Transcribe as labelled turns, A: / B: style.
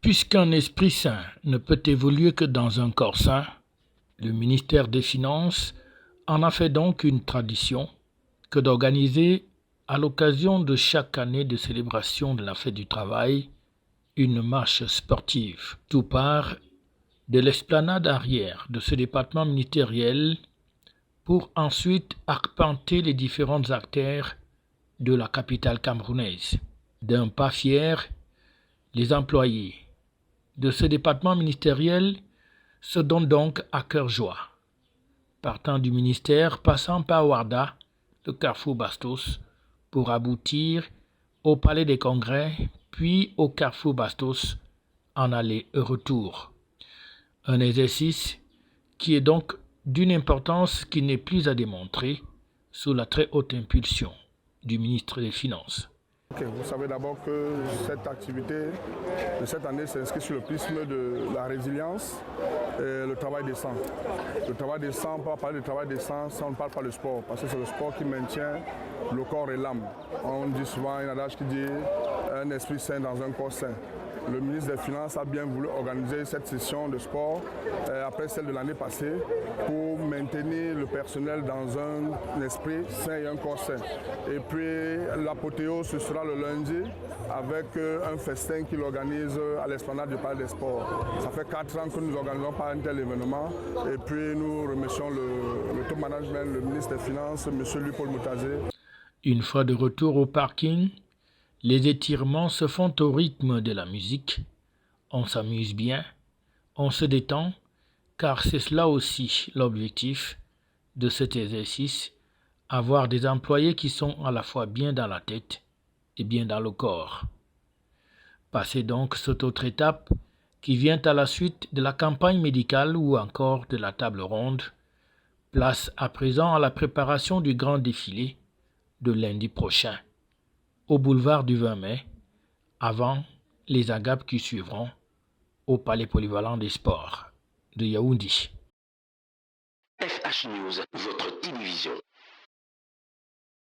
A: Puisqu'un esprit sain ne peut évoluer que dans un corps sain, le ministère des Finances en a fait donc une tradition que d'organiser, à l'occasion de chaque année de célébration de la fête du travail, une marche sportive. Tout part de l'esplanade arrière de ce département ministériel pour ensuite arpenter les différentes artères de la capitale camerounaise. D'un pas fier, les employés de ce département ministériel se donnent donc à cœur joie, partant du ministère, passant par Ouarda, le carrefour Bastos, pour aboutir au palais des congrès, puis au carrefour Bastos, en aller et retour. Un exercice qui est donc d'une importance qui n'est plus à démontrer sous la très haute impulsion du ministre des Finances.
B: Vous savez d'abord que cette activité de cette année s'inscrit sur le prisme de la résilience et le travail décent. Le travail décent, pour parler de travail décent, ça on ne parle pas de sport, parce que c'est le sport qui maintient le corps et l'âme. On dit souvent, il y a un adage qui dit un esprit sain dans un corps sain. Le ministre des Finances a bien voulu organiser cette session de sport après celle de l'année passée pour maintenir le personnel dans un esprit sain et un corps sain. Et puis l'apothéose, ce sera le lundi avec un festin qu'il organise à l'esplanade du Palais des Sports. Ça fait 4 ans que nous organisons pas un tel événement et puis nous remercions le top management, le ministre des Finances, M. Louis-Paul Moutazé.
A: Une fois de retour au parking, les étirements se font au rythme de la musique. On s'amuse bien, on se détend, car c'est cela aussi l'objectif de cet exercice, avoir des employés qui sont à la fois bien dans la tête et bien dans le corps. Passez donc cette autre étape qui vient à la suite de la campagne médicale ou encore de la table ronde. Place à présent à la préparation du grand défilé de lundi prochain au boulevard du 20 mai, avant les agapes qui suivront au palais polyvalent des sports de Yaoundé.
C: FH News, votre télévision.